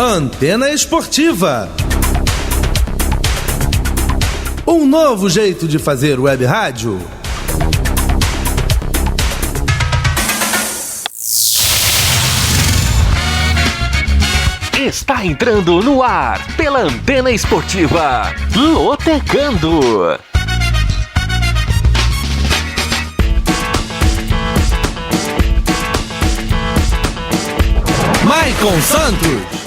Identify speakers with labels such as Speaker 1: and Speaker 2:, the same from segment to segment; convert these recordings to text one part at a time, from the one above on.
Speaker 1: Antena Esportiva. Um novo jeito de fazer web rádio.
Speaker 2: Está entrando no ar pela Antena Esportiva, Lotecando.
Speaker 1: Maicon Santos.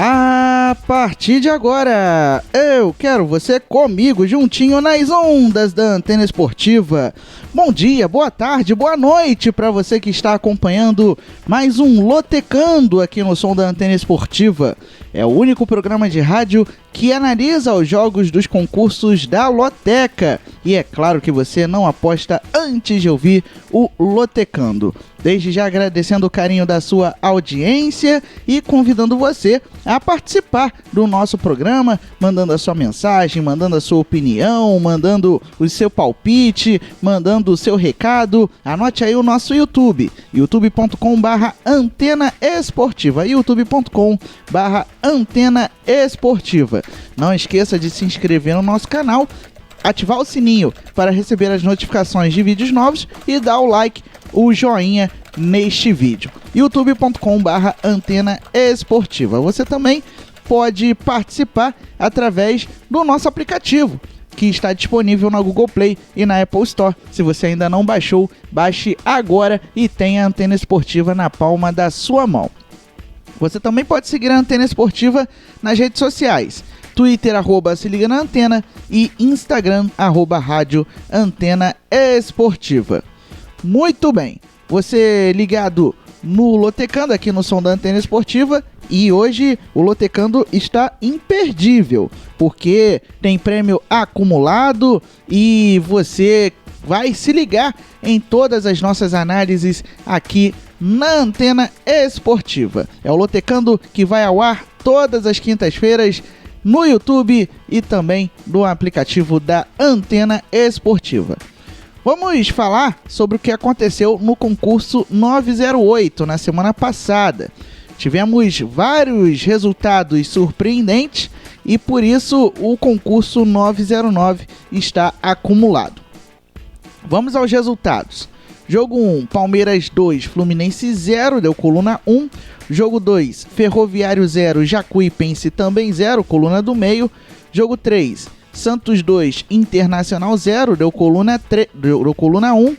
Speaker 3: A partir de agora, eu quero você comigo, juntinho nas ondas da Antena Esportiva. Bom dia, boa tarde, boa noite para você que está acompanhando mais um Lotecando aqui no som da Antena Esportiva. É o único programa de rádio que analisa os jogos dos concursos da Loteca. E é claro que você não aposta antes de ouvir o Lotecando. Desde já agradecendo o carinho da sua audiência e convidando você a participar do nosso programa, mandando a sua mensagem, mandando a sua opinião, mandando o seu palpite, mandando o seu recado. Anote aí o nosso YouTube, youtube.com/Antena Esportiva, youtube.com/Antena Esportiva. Não esqueça de se inscrever no nosso canal, ativar o sininho para receber as notificações de vídeos novos e dar o like, o joinha neste vídeo. youtube.com/Antena Esportiva. Você também pode participar através do nosso aplicativo, que está disponível na Google Play e na Apple Store. Se você ainda não baixou, baixe agora e tenha a Antena Esportiva na palma da sua mão. Você também pode seguir a Antena Esportiva nas redes sociais. Twitter, @se liga na antena, e Instagram, @rádio Antena Esportiva. Muito bem, você ligado no Lotecando aqui no som da Antena Esportiva, e hoje o Lotecando está imperdível, porque tem prêmio acumulado e você vai se ligar em todas as nossas análises aqui na Antena Esportiva. É o Lotecando que vai ao ar todas as quintas-feiras no YouTube e também no aplicativo da Antena Esportiva. Vamos falar sobre o que aconteceu no concurso 908 na semana passada. Tivemos vários resultados surpreendentes e por isso o concurso 909 está acumulado. Vamos aos resultados. Jogo 1, Palmeiras 2, Fluminense 0, deu coluna 1. Jogo 2, Ferroviário 0, Jacuipense também 0, coluna do meio. Jogo 3, Santos 2, Internacional 0, deu coluna 1.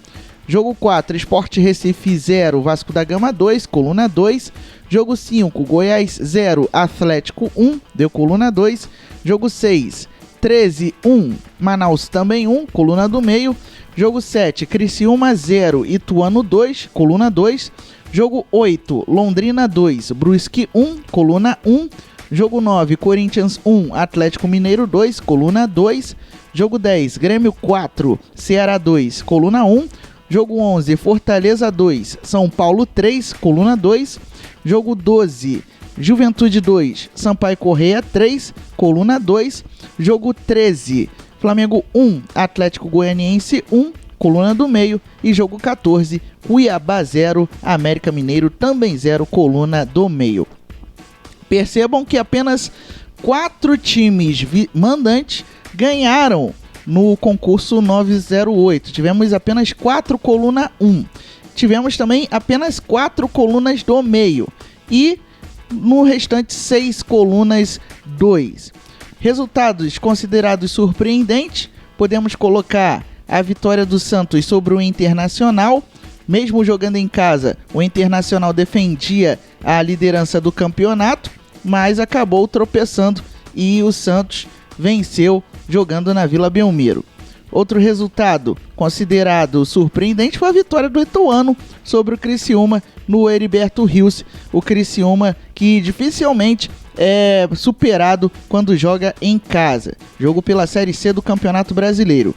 Speaker 3: Jogo 4, Sport Recife 0, Vasco da Gama 2, coluna 2. Jogo 5, Goiás 0, Atlético 1, deu coluna 2. Jogo 6, 13, 1, Manaus também 1, coluna do meio. Jogo 7, Criciúma 0, Ituano 2, coluna 2. Jogo 8, Londrina 2, Brusque 1, coluna 1. Jogo 9, Corinthians 1, Atlético Mineiro 2, coluna 2. Jogo 10, Grêmio 4, Ceará 2, coluna 1. Jogo 11, Fortaleza 2, São Paulo 3, coluna 2. Jogo 12, Juventude 2, Sampaio Corrêa 3, coluna 2. Jogo 13, Flamengo 1, Atlético Goianiense 1, coluna do meio. E jogo 14, Cuiabá 0, América Mineiro também 0, coluna do meio. Percebam que apenas 4 times mandantes ganharam no concurso 908. Tivemos apenas 4 coluna 1. Tivemos também apenas 4 colunas do meio. E no restante 6 colunas 2. Resultados considerados surpreendentes, podemos colocar a vitória do Santos sobre o Internacional. Mesmo jogando em casa, o Internacional defendia a liderança do campeonato, mas acabou tropeçando e o Santos venceu jogando na Vila Belmiro. Outro resultado considerado surpreendente foi a vitória do Ituano sobre o Criciúma no Heriberto Rios. O Criciúma que dificilmente é superado quando joga em casa. Jogo pela Série C do Campeonato Brasileiro.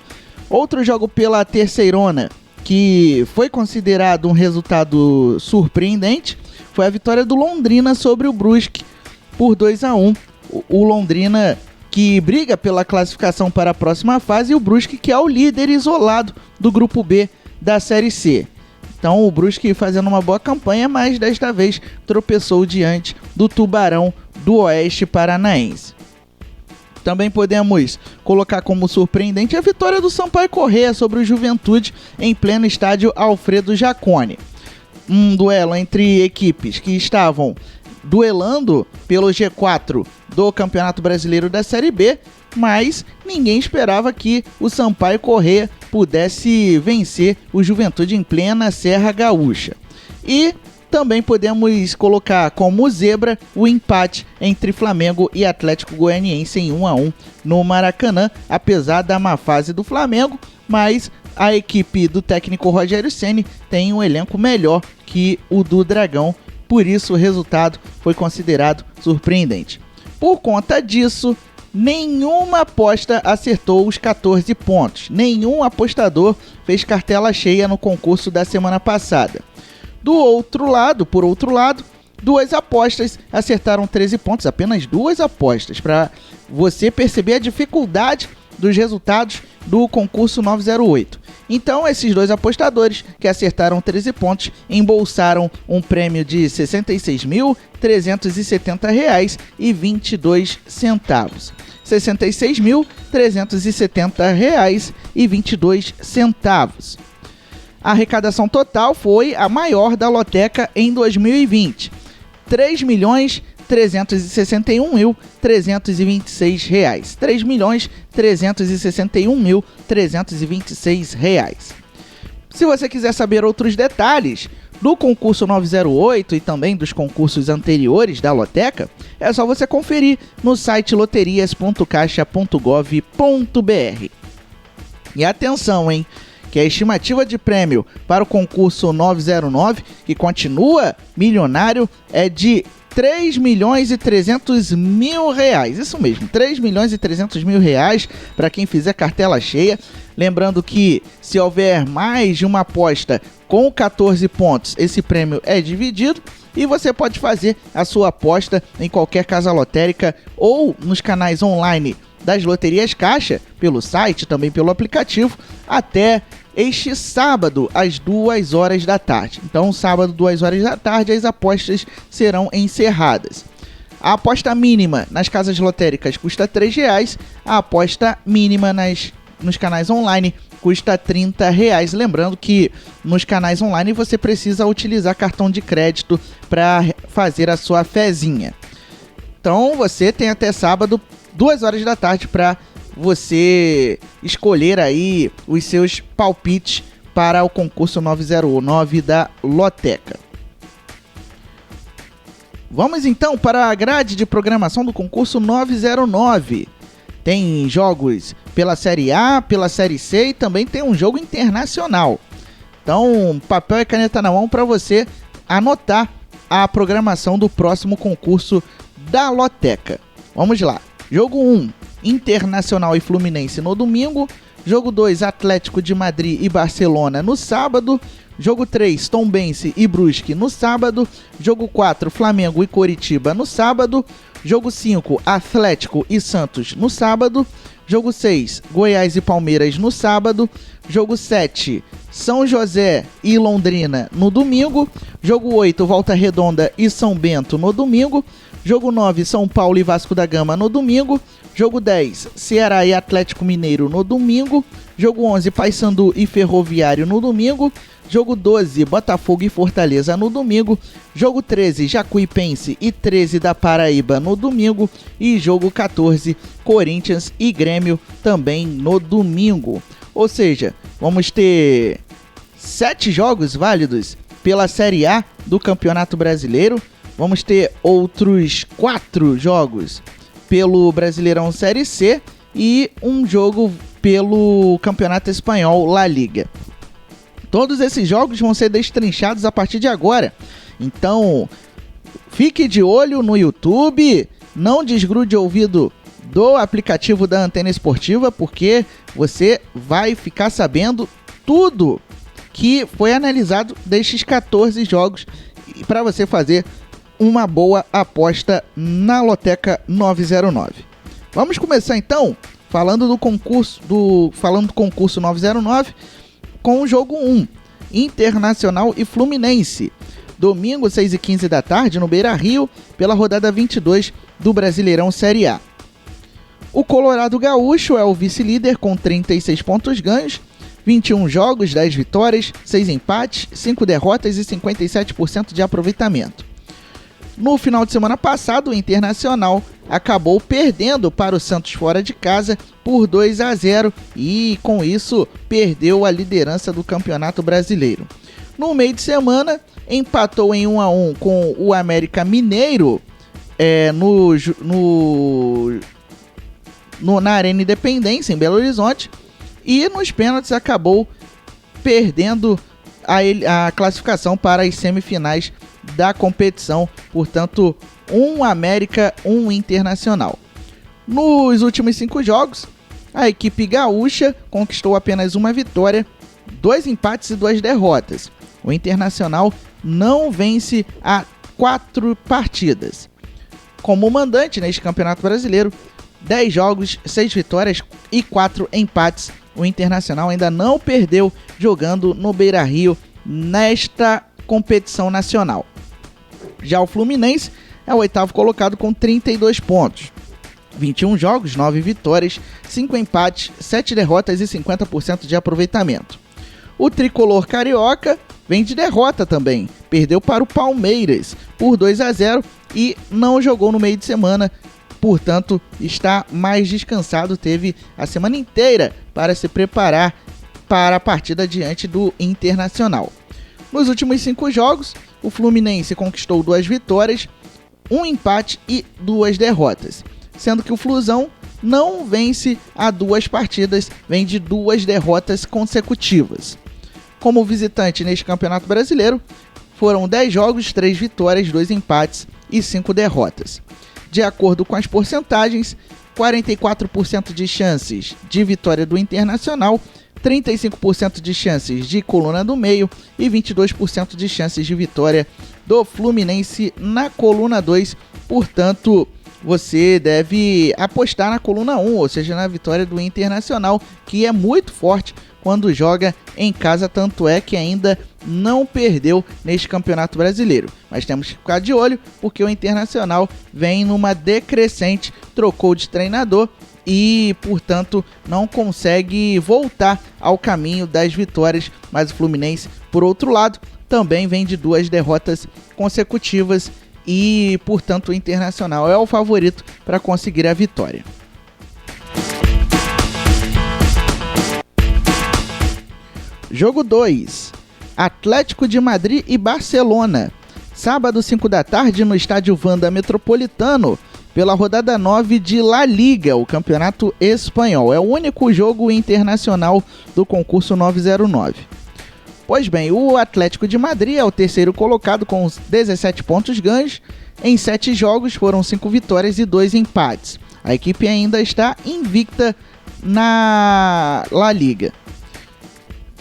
Speaker 3: Outro jogo pela Terceirona, que foi considerado um resultado surpreendente, foi a vitória do Londrina sobre o Brusque por 2-1. O Londrina que briga pela classificação para a próxima fase e o Brusque que é o líder isolado do grupo B da Série C. Então o Brusque fazendo uma boa campanha, mas desta vez tropeçou diante do Tubarão do Oeste Paranaense. Também podemos colocar como surpreendente a vitória do Sampaio Corrêa sobre o Juventude em pleno estádio Alfredo Jaconi. Um duelo entre equipes que estavam duelando pelo G4 do Campeonato Brasileiro da Série B, mas ninguém esperava que o Sampaio Corrêa pudesse vencer o Juventude em plena Serra Gaúcha. E também podemos colocar como zebra o empate entre Flamengo e Atlético Goianiense em 1-1 no Maracanã, apesar da má fase do Flamengo, mas a equipe do técnico Rogério Ceni tem um elenco melhor que o do Dragão, por isso o resultado foi considerado surpreendente. Por conta disso, nenhuma aposta acertou os 14 pontos, nenhum apostador fez cartela cheia no concurso da semana passada. Por outro lado, duas apostas acertaram 13 pontos, apenas duas apostas, para você perceber a dificuldade dos resultados do concurso 908. Então, esses dois apostadores que acertaram 13 pontos embolsaram um prêmio de R$ 66.370,22. R$ 66.370,22. A arrecadação total foi a maior da loteca em 2020, R$ 3.361.326. R$ 3.361.326. Se você quiser saber outros detalhes do concurso 908 e também dos concursos anteriores da loteca, é só você conferir no site loterias.caixa.gov.br. E atenção, hein? Que a estimativa de prêmio para o concurso 909, que continua milionário, é de R$ 3.300.000. Isso mesmo, R$ 3.300.000 para quem fizer cartela cheia. Lembrando que se houver mais de uma aposta com 14 pontos, esse prêmio é dividido e você pode fazer a sua aposta em qualquer casa lotérica ou nos canais online das Loterias Caixa, pelo site, também pelo aplicativo, até este sábado, às 2 horas da tarde. Então, sábado, 2 horas da tarde, as apostas serão encerradas. A aposta mínima nas casas lotéricas custa R$ 3,00. A aposta mínima nos canais online custa R$ 30,00. Lembrando que nos canais online você precisa utilizar cartão de crédito para fazer a sua fezinha. Então, você tem até sábado, 2 horas da tarde, para você escolher aí os seus palpites para o concurso 909 da loteca. Vamos então para a grade de programação do concurso 909. Tem jogos pela Série A, pela Série C e também tem um jogo internacional. Então, papel e caneta na mão para você anotar a programação do próximo concurso da loteca. Vamos lá. Jogo 1, Internacional e Fluminense no domingo. Jogo 2, Atlético de Madrid e Barcelona no sábado. Jogo 3, Tombense e Brusque no sábado. Jogo 4, Flamengo e Coritiba no sábado. Jogo 5, Atlético e Santos no sábado. Jogo 6, Goiás e Palmeiras no sábado. Jogo 7, São José e Londrina no domingo. Jogo 8, Volta Redonda e São Bento no domingo. Jogo 9, São Paulo e Vasco da Gama no domingo. Jogo 10, Ceará e Atlético Mineiro no domingo. Jogo 11, Paysandu e Ferroviário no domingo. Jogo 12, Botafogo e Fortaleza no domingo. Jogo 13, Jacuipense e 13 da Paraíba no domingo. E jogo 14, Corinthians e Grêmio também no domingo. Ou seja, vamos ter 7 jogos válidos pela Série A do Campeonato Brasileiro. Vamos ter outros 4 jogos pelo Brasileirão Série C e um jogo pelo Campeonato Espanhol La Liga. Todos esses jogos vão ser destrinchados a partir de agora. Então, fique de olho no YouTube, não desgrude o ouvido do aplicativo da Antena Esportiva, porque você vai ficar sabendo tudo que foi analisado destes 14 jogos para você fazer uma boa aposta na loteca 909. Vamos começar então falando do concurso 909 com o jogo 1, Internacional e Fluminense. domingo, 6h15 da tarde, no Beira-Rio, pela rodada 22 do Brasileirão Série A. O Colorado Gaúcho é o vice-líder com 36 pontos ganhos, 21 jogos, 10 vitórias, 6 empates, 5 derrotas e 57% de aproveitamento. No final de semana passado, o Internacional acabou perdendo para o Santos fora de casa por 2-0 e, com isso, perdeu a liderança do Campeonato Brasileiro. No meio de semana, empatou em 1-1 com o América Mineiro na Arena Independência, em Belo Horizonte, e nos pênaltis acabou perdendo a classificação para as semifinais da competição, portanto, 1 América, 1 Internacional. Nos últimos 5 jogos, a equipe gaúcha conquistou apenas uma vitória, 2 empates e 2 derrotas. O Internacional não vence há 4 partidas. Como mandante neste Campeonato Brasileiro, 10 jogos, 6 vitórias e 4 empates. O Internacional ainda não perdeu jogando no Beira-Rio nesta competição nacional. Já o Fluminense é o 8º colocado com 32 pontos. 21 jogos, 9 vitórias, 5 empates, 7 derrotas e 50% de aproveitamento. O tricolor carioca vem de derrota também. Perdeu para o Palmeiras por 2-0 e não jogou no meio de semana. Portanto, está mais descansado, teve a semana inteira para se preparar para a partida diante do Internacional. Nos últimos 5 jogos, o Fluminense conquistou 2 vitórias, 1 empate e 2 derrotas, sendo que o Flusão não vence há 2 partidas, vem de 2 derrotas consecutivas. Como visitante neste Campeonato Brasileiro, foram 10 jogos, 3 vitórias, 2 empates e 5 derrotas. De acordo com as porcentagens, 44% de chances de vitória do Internacional, 35% de chances de coluna do meio e 22% de chances de vitória do Fluminense na coluna 2. Portanto, você deve apostar na coluna 1, ou seja, na vitória do Internacional, que é muito forte quando joga em casa, tanto é que ainda não perdeu neste Campeonato Brasileiro. Mas temos que ficar de olho, porque o Internacional vem numa decrescente, trocou de treinador e, portanto, não consegue voltar ao caminho das vitórias. Mas o Fluminense, por outro lado, também vem de 2 derrotas consecutivas e, portanto, o Internacional é o favorito para conseguir a vitória. Jogo 2, Atlético de Madrid e Barcelona, sábado 5 da tarde no estádio Wanda Metropolitano, pela rodada 9 de La Liga, o campeonato espanhol. É o único jogo internacional do concurso 909. Pois bem, o Atlético de Madrid é o 3º colocado com 17 pontos ganhos. Em 7 jogos foram 5 vitórias e 2 empates. A equipe ainda está invicta na La Liga.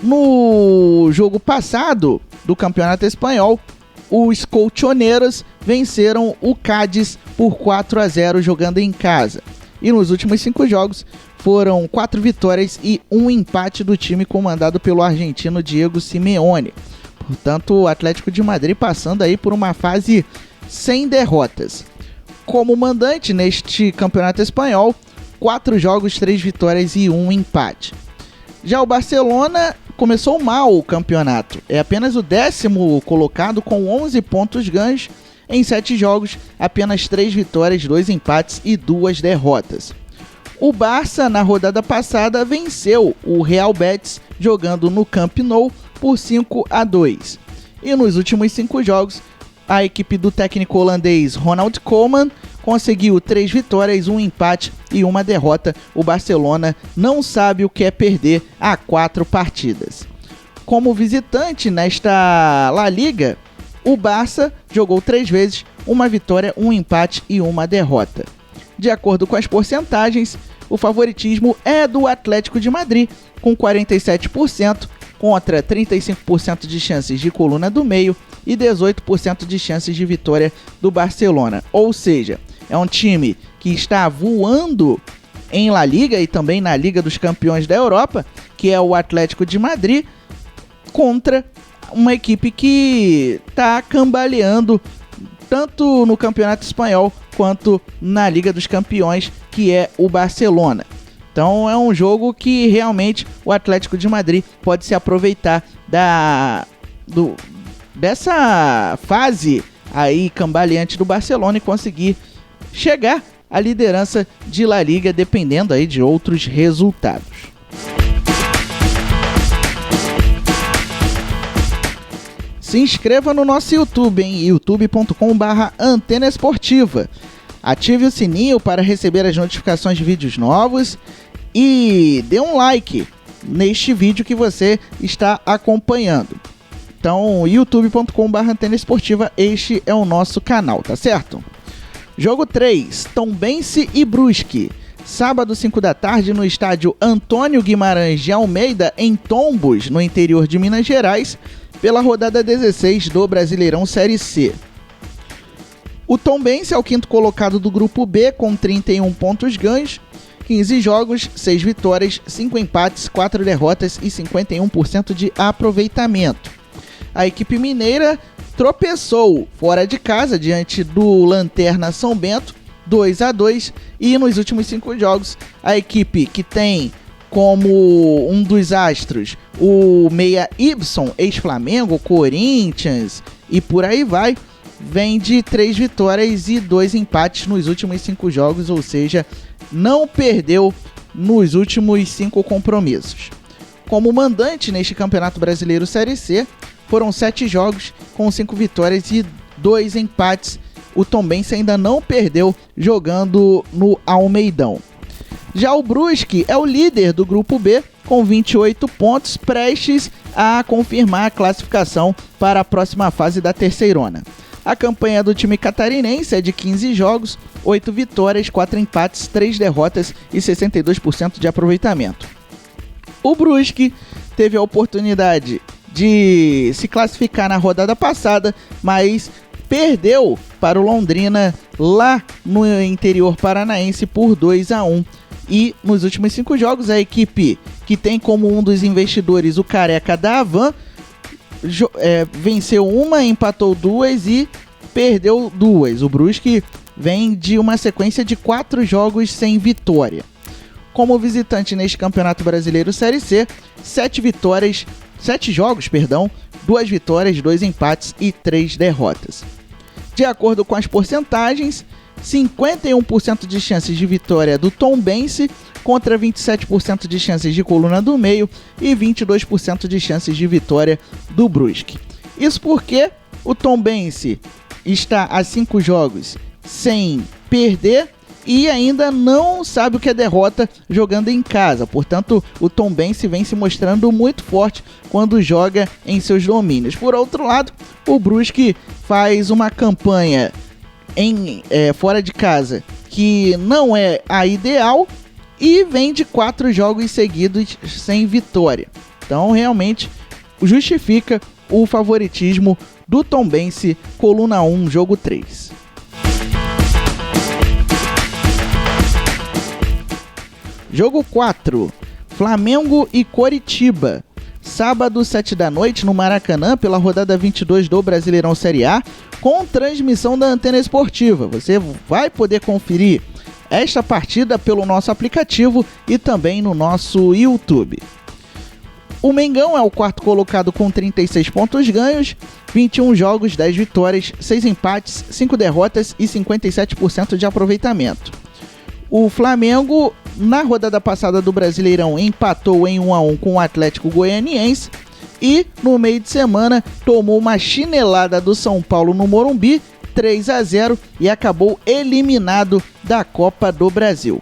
Speaker 3: No jogo passado do Campeonato Espanhol, os colchoneros venceram o Cádiz por 4-0 jogando em casa. E nos últimos 5 jogos foram 4 vitórias e 1 empate do time comandado pelo argentino Diego Simeone. Portanto, o Atlético de Madrid passando aí por uma fase sem derrotas. Como mandante neste Campeonato Espanhol, 4 jogos, 3 vitórias e 1 empate. Já o Barcelona começou mal o campeonato. É apenas o 10º colocado com 11 pontos ganhos. Em 7 jogos, apenas 3 vitórias, 2 empates e 2 derrotas. O Barça, na rodada passada, venceu o Real Betis jogando no Camp Nou por 5-2. E nos últimos 5 jogos, a equipe do técnico holandês Ronald Koeman conseguiu 3 vitórias, 1 empate e 1 derrota. O Barcelona não sabe o que é perder há 4 partidas. Como visitante nesta La Liga, o Barça jogou 3 vezes, 1 vitória, 1 empate e 1 derrota. De acordo com as porcentagens, o favoritismo é do Atlético de Madrid, com 47%, contra 35% de chances de coluna do meio e 18% de chances de vitória do Barcelona. Ou seja, é um time que está voando em La Liga e também na Liga dos Campeões da Europa, que é o Atlético de Madrid, contra uma equipe que está cambaleando tanto no Campeonato Espanhol quanto na Liga dos Campeões, que é o Barcelona. Então é um jogo que realmente o Atlético de Madrid pode se aproveitar dessa fase aí cambaleante do Barcelona e conseguir chegar à liderança de La Liga, dependendo aí de outros resultados. Se inscreva no nosso YouTube em youtube.com/Antena Esportiva. Ative o sininho para receber as notificações de vídeos novos e dê um like neste vídeo que você está acompanhando. Então, youtube.com/Antena Esportiva, este é o nosso canal, tá certo? Jogo 3, Tombense e Brusque. Sábado, 5 da tarde, no estádio Antônio Guimarães de Almeida, em Tombos, no interior de Minas Gerais, pela rodada 16 do Brasileirão Série C. O Tombense é o quinto colocado do Grupo B, com 31 pontos ganhos, 15 jogos, 6 vitórias, 5 empates, 4 derrotas e 51% de aproveitamento. A equipe mineira tropeçou fora de casa diante do Lanterna São Bento, 2-2, e nos últimos 5 jogos, a equipe que tem como um dos astros o meia Ibson, ex-Flamengo, Corinthians e por aí vai, vem de 3 vitórias e 2 empates nos últimos 5 jogos, ou seja, não perdeu nos últimos 5 compromissos. Como mandante neste Campeonato Brasileiro Série C, foram 7 jogos com 5 vitórias e 2 empates. O Tombense ainda não perdeu jogando no Almeidão. Já o Brusque é o líder do Grupo B, com 28 pontos, prestes a confirmar a classificação para a próxima fase da Terceirona. A campanha do time catarinense é de 15 jogos, 8 vitórias, 4 empates, 3 derrotas e 62% de aproveitamento. O Brusque teve a oportunidade de se classificar na rodada passada, mas perdeu para o Londrina lá no interior paranaense por 2-1. E nos últimos 5 jogos, a equipe que tem como um dos investidores o Careca da Havan venceu 1, empatou 2 e perdeu 2. O Brusque vem de uma sequência de 4 jogos sem vitória. Como visitante neste Campeonato Brasileiro Série C, 7 jogos, 2 vitórias, 2 empates e 3 derrotas. De acordo com as porcentagens, 51% de chances de vitória do Tombense contra 27% de chances de coluna do meio e 22% de chances de vitória do Brusque. Isso porque o Tombense está a 5 jogos sem perder e ainda não sabe o que é derrota jogando em casa. Portanto, o Tombense vem se mostrando muito forte quando joga em seus domínios. Por outro lado, o Brusque faz uma campanha fora de casa que não é a ideal e vem de 4 jogos seguidos sem vitória. Então, realmente, justifica o favoritismo do Tombense, coluna 1, jogo 3. Jogo 4, Flamengo e Coritiba. Sábado, 7 da noite, no Maracanã, pela rodada 22 do Brasileirão Série A, com transmissão da Antena Esportiva. Você vai poder conferir esta partida pelo nosso aplicativo e também no nosso YouTube. O Mengão é o quarto colocado com 36 pontos ganhos, 21 jogos, 10 vitórias, 6 empates, 5 derrotas e 57% de aproveitamento. O Flamengo, na rodada passada do Brasileirão, empatou em 1-1 com o Atlético Goianiense e, no meio de semana, tomou uma chinelada do São Paulo no Morumbi, 3-0, e acabou eliminado da Copa do Brasil.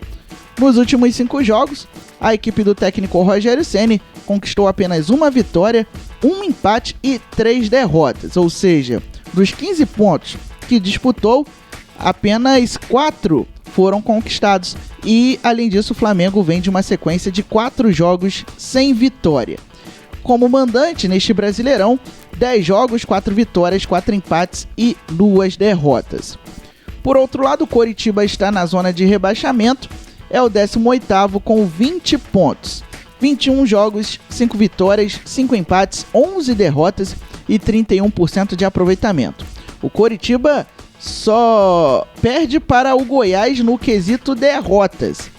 Speaker 3: Nos últimos 5 jogos, a equipe do técnico Rogério Ceni conquistou apenas 1 vitória, 1 empate e 3 derrotas, ou seja, dos 15 pontos que disputou, apenas 4 foram conquistados e, além disso, o Flamengo vem de uma sequência de 4 jogos sem vitória. Como mandante neste Brasileirão, 10 jogos, 4 vitórias, 4 empates e 2 derrotas. Por outro lado, o Coritiba está na zona de rebaixamento, é o 18º com 20 pontos. 21 jogos, 5 vitórias, 5 empates, 11 derrotas e 31% de aproveitamento. O Coritiba só perde para o Goiás no quesito derrotas.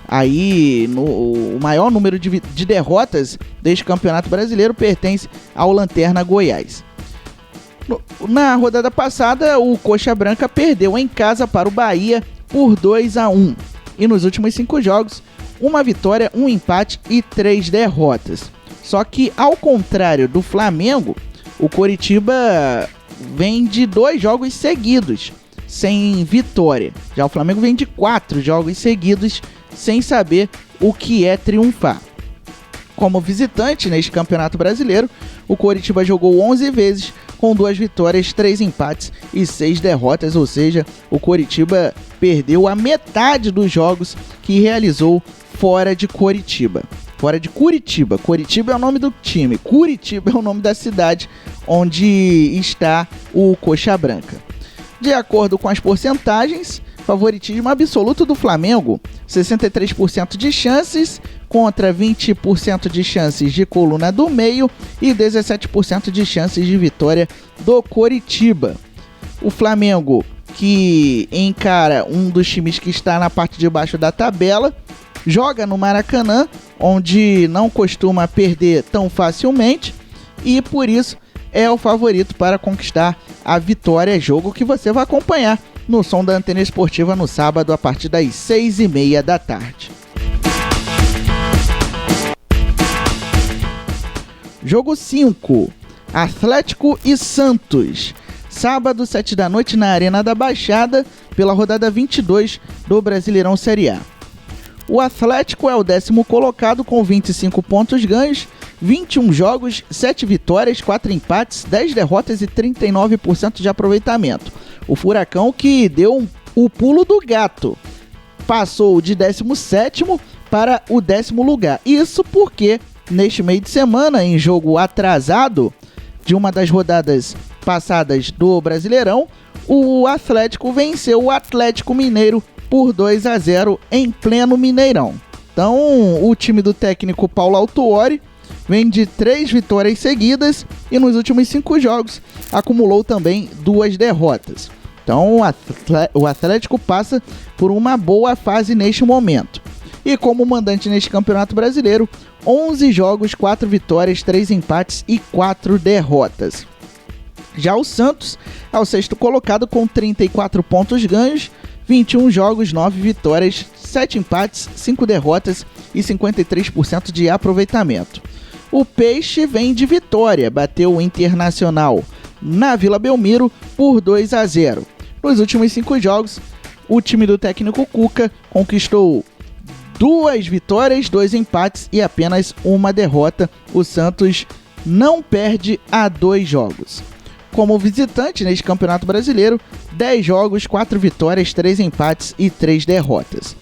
Speaker 3: Aí, o maior número de derrotas deste Campeonato Brasileiro pertence ao Lanterna Goiás. Na rodada passada, o Coxa Branca perdeu em casa para o Bahia por 2-1. E nos últimos 5 jogos, 1 vitória, 1 empate e 3 derrotas. Só que, ao contrário do Flamengo, o Coritiba vem de 2 jogos seguidos sem vitória. Já o Flamengo vem de 4 jogos seguidos sem saber o que é triunfar. Como visitante neste Campeonato Brasileiro, o Coritiba jogou 11 vezes com 2 vitórias, 3 empates e 6 derrotas, ou seja, o Coritiba perdeu a metade dos jogos que realizou fora de Coritiba. Fora de Curitiba. Curitiba é o nome do time, Curitiba é o nome da cidade onde está o Coxa Branca. De acordo com as porcentagens, favoritismo absoluto do Flamengo, 63% de chances contra 20% de chances de coluna do meio e 17% de chances de vitória do Coritiba. O Flamengo, que encara um dos times que está na parte de baixo da tabela, joga no Maracanã, onde não costuma perder tão facilmente e por isso é o favorito para conquistar a vitória, jogo que você vai acompanhar no som da Antena Esportiva no sábado a partir das 6h30 da tarde. Jogo 5, Atlético e Santos, sábado 7 da noite na Arena da Baixada, pela rodada 22 do Brasileirão Série A. O Atlético é o 10º colocado com 25 pontos ganhos, 21 jogos, 7 vitórias, 4 empates, 10 derrotas e 39% de aproveitamento. O Furacão que deu o pulo do gato, passou de 17º para o 10º lugar. Isso porque neste meio de semana, em jogo atrasado de uma das rodadas passadas do Brasileirão, o Atlético venceu o Atlético Mineiro por 2-0 em pleno Mineirão. Então, o time do técnico Paulo Autuori vem de 3 vitórias seguidas e nos últimos 5 jogos acumulou também 2 derrotas. Então, o Atlético passa por uma boa fase neste momento. E como mandante neste Campeonato Brasileiro, 11 jogos, 4 vitórias, 3 empates e 4 derrotas. Já o Santos é o 6º colocado com 34 pontos ganhos, 21 jogos, 9 vitórias, 7 empates, 5 derrotas e 53% de aproveitamento. O Peixe vem de vitória, bateu o Internacional na Vila Belmiro por 2-0. Nos últimos 5 jogos, o time do técnico Cuca conquistou 2 vitórias, 2 empates e apenas 1 derrota. O Santos não perde há 2 jogos. Como visitante neste Campeonato Brasileiro, 10 jogos, 4 vitórias, 3 empates e 3 derrotas.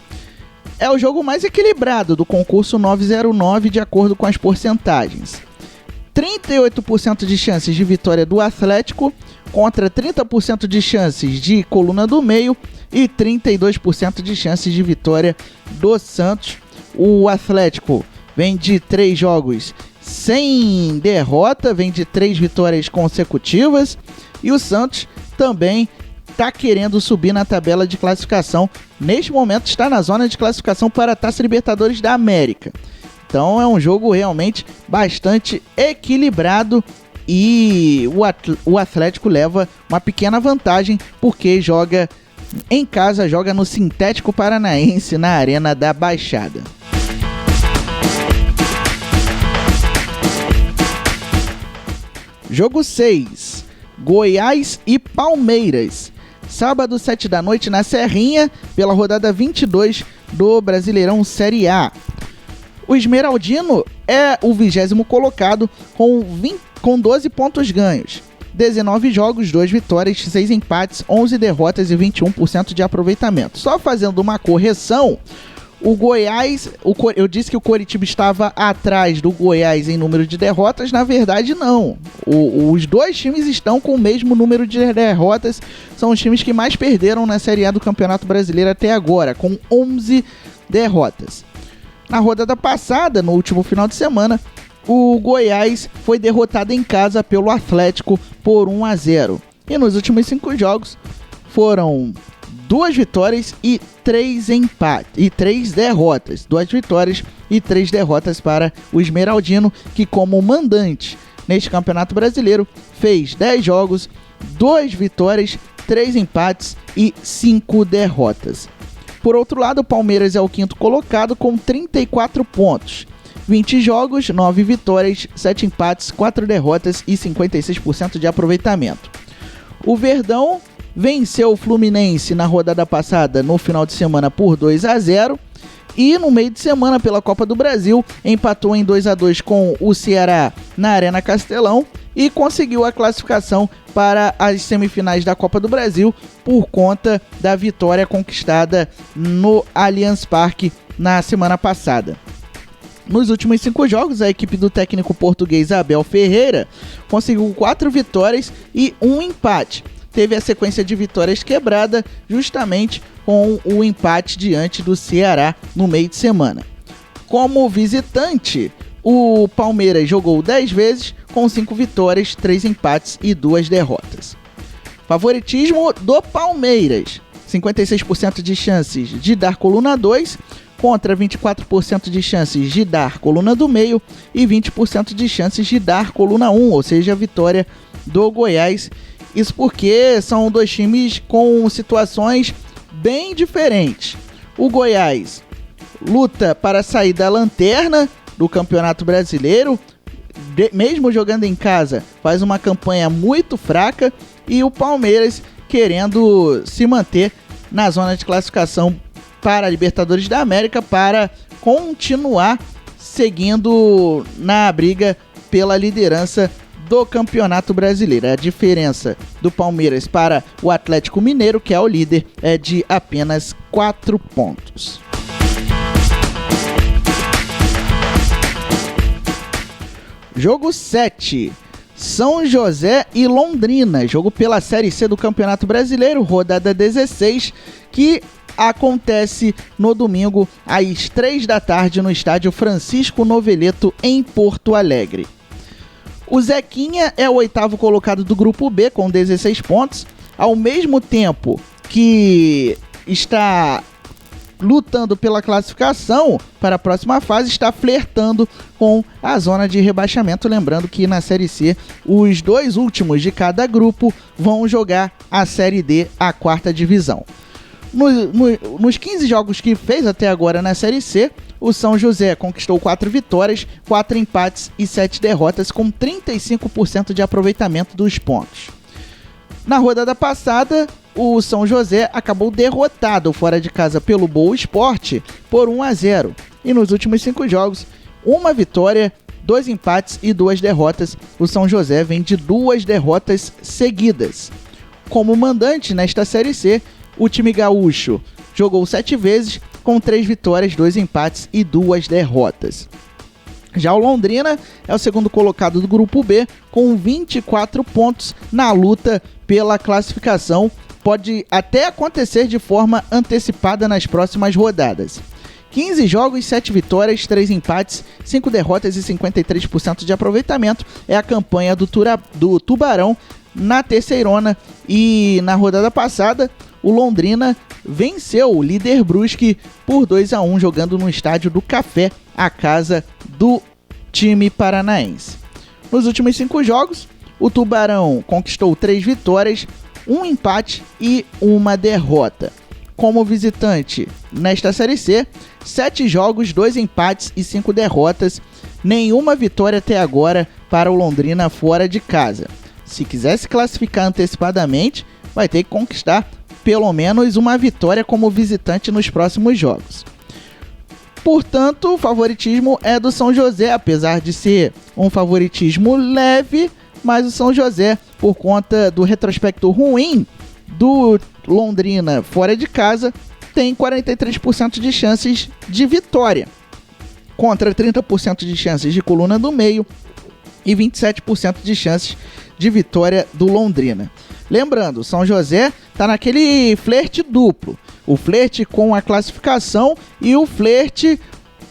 Speaker 3: É o jogo mais equilibrado do concurso 909 de acordo com as porcentagens. 38% de chances de vitória do Atlético contra 30% de chances de coluna do meio e 32% de chances de vitória do Santos. O Atlético vem de 3 jogos sem derrota, vem de 3 vitórias consecutivas e o Santos também está querendo subir na tabela de classificação. Neste momento está na zona de classificação para a Taça Libertadores da América. Então é um jogo realmente bastante equilibrado e o Atlético leva uma pequena vantagem porque joga em casa, joga no Sintético Paranaense na Arena da Baixada. Jogo 6, Goiás e Palmeiras, sábado 7 da noite na Serrinha, pela rodada 22 do Brasileirão Série A. O Esmeraldino é o 20º colocado com 12 pontos ganhos, 19 jogos, 2 vitórias, 6 empates, 11 derrotas e 21% de aproveitamento. Só fazendo uma correção, o Goiás, eu disse que o Coritiba estava atrás do Goiás em número de derrotas, na verdade não. Os dois times estão com o mesmo número de derrotas, são os times que mais perderam na Série A do Campeonato Brasileiro até agora, com 11 derrotas. Na rodada passada, no último final de semana, o Goiás foi derrotado em casa pelo Atlético por 1-0. E nos últimos 5 jogos foram 2 vitórias e 3 empates e 3 derrotas. 2 vitórias e 3 derrotas para o Esmeraldino, que como mandante neste Campeonato Brasileiro fez 10 jogos, 2 vitórias, 3 empates e 5 derrotas. Por outro lado, o Palmeiras é o 5º colocado com 34 pontos. 20 jogos, 9 vitórias, 7 empates, 4 derrotas e 56% de aproveitamento. O Verdão venceu o Fluminense na rodada passada no final de semana por 2-0 e no meio de semana pela Copa do Brasil empatou em 2-2 com o Ceará na Arena Castelão e conseguiu a classificação para as semifinais da Copa do Brasil por conta da vitória conquistada no Allianz Parque na semana passada. Nos últimos 5 jogos, a equipe do técnico português Abel Ferreira conseguiu 4 vitórias e 1 empate. Teve a sequência de vitórias quebrada justamente com o empate diante do Ceará no meio de semana. Como visitante, o Palmeiras jogou 10 vezes com 5 vitórias, 3 empates e 2 derrotas. Favoritismo do Palmeiras: 56% de chances de dar coluna 2 contra 24% de chances de dar coluna do meio e 20% de chances de dar coluna 1, ou seja, a vitória do Goiás. Isso porque são 2 times com situações bem diferentes. O Goiás luta para sair da lanterna do Campeonato Brasileiro, mesmo jogando em casa, faz uma campanha muito fraca, e o Palmeiras querendo se manter na zona de classificação para a Libertadores da América, para continuar seguindo na briga pela liderança do Campeonato Brasileiro. A diferença do Palmeiras para o Atlético Mineiro, que é o líder, é de apenas 4 pontos. Jogo 7. São José e Londrina, jogo pela Série C do Campeonato Brasileiro, rodada 16, que acontece no domingo às 3 da tarde no estádio Francisco Noveleto, em Porto Alegre. O Zequinha é o 8º colocado do grupo B com 16 pontos, ao mesmo tempo que está lutando pela classificação para a próxima fase, está flertando com a zona de rebaixamento. Lembrando que na Série C, os 2 últimos de cada grupo vão jogar a Série D, a 4ª divisão. Nos 15 jogos que fez até agora na Série C, o São José conquistou 4 vitórias, 4 empates e 7 derrotas, com 35% de aproveitamento dos pontos. Na rodada passada, o São José acabou derrotado fora de casa pelo Boa Esporte por 1-0. E nos últimos 5 jogos, 1 vitória, 2 empates e 2 derrotas. O São José vem de 2 derrotas seguidas. Como mandante nesta Série C, o time gaúcho jogou 7 vezes, com 3 vitórias, 2 empates e 2 derrotas. Já o Londrina é o 2º colocado do grupo B, com 24 pontos na luta pela classificação. Pode até acontecer de forma antecipada nas próximas rodadas. 15 jogos, 7 vitórias, 3 empates, 5 derrotas e 53% de aproveitamento é a campanha do Tubarão na Terceirona. E na rodada passada, o Londrina venceu o líder Brusque por 2-1, jogando no estádio do Café, a casa do time paranaense. Nos últimos 5 jogos, o Tubarão conquistou 3 vitórias, 1 empate e 1 derrota. Como visitante nesta Série C, 7 jogos, 2 empates e 5 derrotas, nenhuma vitória até agora para o Londrina fora de casa. Se quiser se classificar antecipadamente, vai ter que conquistar pelo menos 1 vitória como visitante nos próximos jogos. Portanto, o favoritismo é do São José, apesar de ser um favoritismo leve, mas o São José, por conta do retrospecto ruim do Londrina fora de casa, tem 43% de chances de vitória, contra 30% de chances de coluna do meio e 27% de chances de vitória do Londrina. Lembrando, o São José está naquele flerte duplo, o flerte com a classificação e o flerte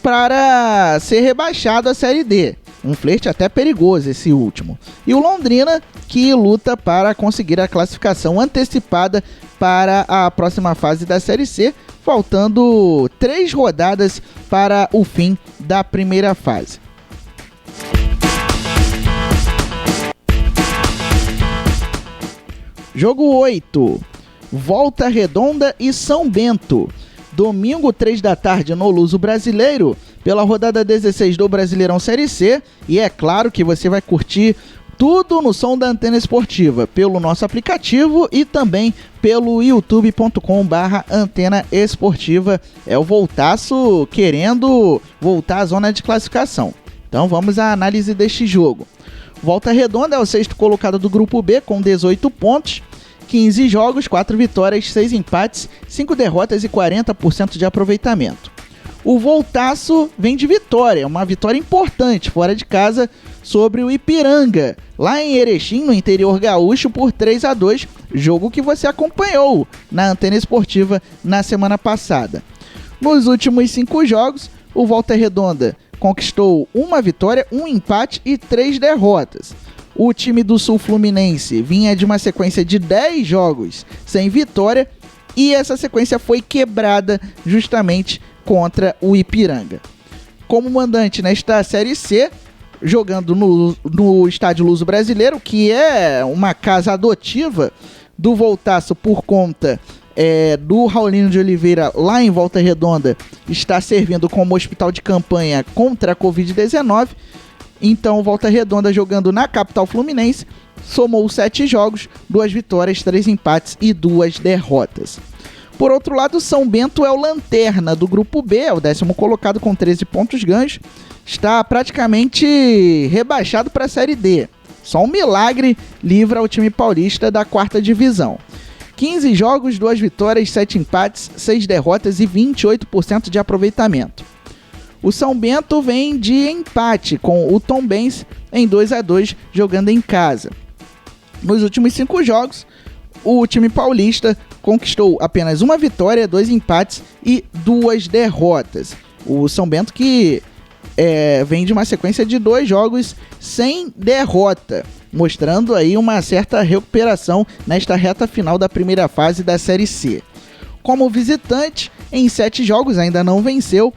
Speaker 3: para ser rebaixado à Série D. Um flerte até perigoso esse último. E o Londrina, que luta para conseguir a classificação antecipada para a próxima fase da Série C, faltando 3 rodadas para o fim da primeira fase. Jogo 8, Volta Redonda e São Bento. Domingo, 3 da tarde, no Luso Brasileiro, pela rodada 16 do Brasileirão Série C. E é claro que você vai curtir tudo no som da Antena Esportiva, pelo nosso aplicativo e também pelo youtube.com/Antena Esportiva. É o Voltaço querendo voltar à zona de classificação. Então vamos à análise deste jogo. Volta Redonda é o 6º colocado do Grupo B com 18 pontos, 15 jogos, 4 vitórias, 6 empates, 5 derrotas e 40% de aproveitamento. O Voltaço vem de vitória, uma vitória importante fora de casa sobre o Ipiranga, lá em Erechim, no interior gaúcho, por 3-2, jogo que você acompanhou na Antena Esportiva na semana passada. Nos últimos 5 jogos, o Volta Redonda conquistou 1 vitória, 1 empate e 3 derrotas. O time do Sul Fluminense vinha de uma sequência de 10 jogos sem vitória e essa sequência foi quebrada justamente contra o Ipiranga. Como mandante nesta Série C, jogando no Estádio Luso Brasileiro, que é uma casa adotiva do Voltaço por conta do Raulino de Oliveira, lá em Volta Redonda, está servindo como hospital de campanha contra a Covid-19. Então, Volta Redonda, jogando na capital fluminense, somou 7 jogos, 2 vitórias, 3 empates e 2 derrotas. Por outro lado, São Bento é o lanterna do Grupo B, é o 10º colocado com 13 pontos ganhos, está praticamente rebaixado para a Série D. Só um milagre livra o time paulista da 4ª divisão. 15 jogos, 2 vitórias, 7 empates, 6 derrotas e 28% de aproveitamento. O São Bento vem de empate com o Tombense em 2-2, jogando em casa. Nos últimos 5 jogos, o time paulista conquistou apenas 1 vitória, 2 empates e 2 derrotas. O São Bento que vem de uma sequência de 2 jogos sem derrota, mostrando aí uma certa recuperação nesta reta final da primeira fase da Série C. Como visitante, em 7 jogos ainda não venceu,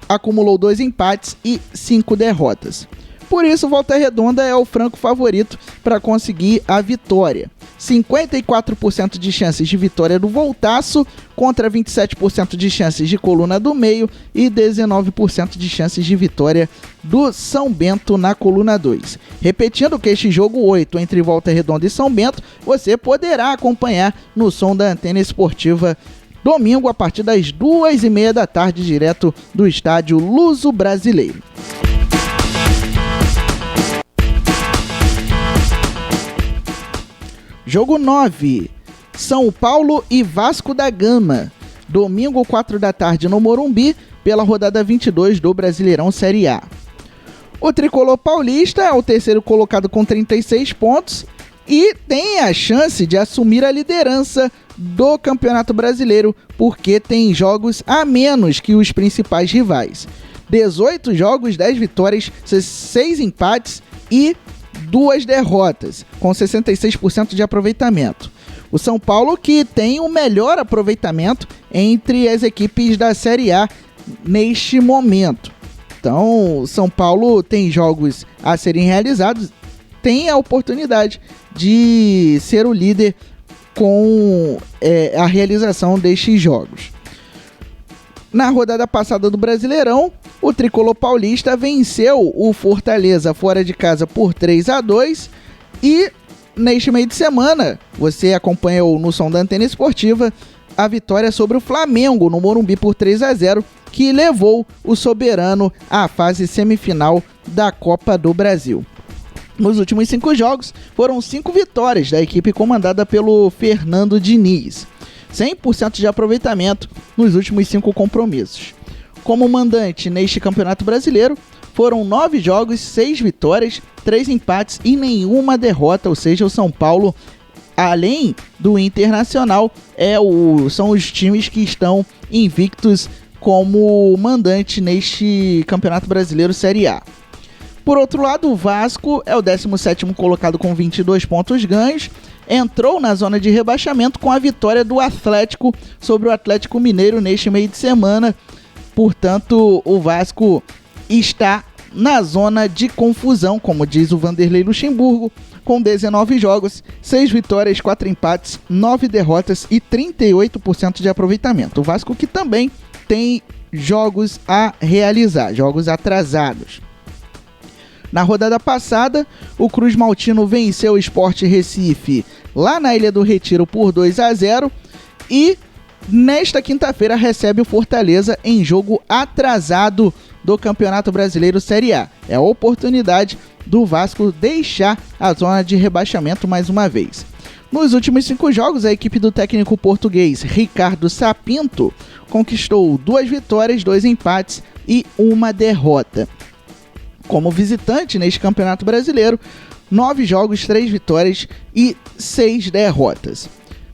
Speaker 3: acumulou 2 empates e 5 derrotas. Por isso, Volta Redonda é o franco favorito para conseguir a vitória. 54% de chances de vitória do Voltaço contra 27% de chances de Coluna do Meio e 19% de chances de vitória do São Bento na Coluna 2. Repetindo que este jogo 8 entre Volta Redonda e São Bento, você poderá acompanhar no som da Antena Esportiva domingo a partir das 2h30 da tarde, direto do Estádio Luso Brasileiro. Jogo 9, São Paulo e Vasco da Gama. Domingo, 4 da tarde, no Morumbi, pela rodada 22 do Brasileirão Série A. O tricolor paulista é o 3º colocado com 36 pontos e tem a chance de assumir a liderança do Campeonato Brasileiro, porque tem jogos a menos que os principais rivais. 18 jogos, 10 vitórias, 6 empates e 2 derrotas, com 66% de aproveitamento. O São Paulo que tem o melhor aproveitamento entre as equipes da Série A neste momento. Então, o São Paulo tem jogos a serem realizados, tem a oportunidade de ser o líder com a realização destes jogos. Na rodada passada do Brasileirão, o tricolor paulista venceu o Fortaleza fora de casa por 3-2 e neste meio de semana, você acompanhou no som da Antena Esportiva a vitória sobre o Flamengo no Morumbi por 3-0, que levou o soberano à fase semifinal da Copa do Brasil. Nos últimos 5 jogos, foram 5 vitórias da equipe comandada pelo Fernando Diniz. 100% de aproveitamento nos últimos 5 compromissos. Como mandante neste Campeonato Brasileiro, foram 9 jogos, 6 vitórias, 3 empates e nenhuma derrota, ou seja, o São Paulo, além do Internacional, são os times que estão invictos como mandante neste Campeonato Brasileiro Série A. Por outro lado, o Vasco é o 17º colocado com 22 pontos ganhos. Entrou na zona de rebaixamento com a vitória do Atlético sobre o Atlético Mineiro neste meio de semana. Portanto, o Vasco está na zona de confusão, como diz o Vanderlei Luxemburgo, com 19 jogos, 6 vitórias, 4 empates, 9 derrotas e 38% de aproveitamento. O Vasco que também tem jogos a realizar, jogos atrasados. Na rodada passada, o Cruz Maltino venceu o Sport Recife lá na Ilha do Retiro por 2-0 e nesta quinta-feira recebe o Fortaleza em jogo atrasado do Campeonato Brasileiro Série A. É a oportunidade do Vasco deixar a zona de rebaixamento mais uma vez. Nos últimos 5 jogos, a equipe do técnico português Ricardo Sapinto conquistou 2 vitórias, 2 empates e 1 derrota. Como visitante neste Campeonato Brasileiro, 9 jogos, 3 vitórias e 6 derrotas.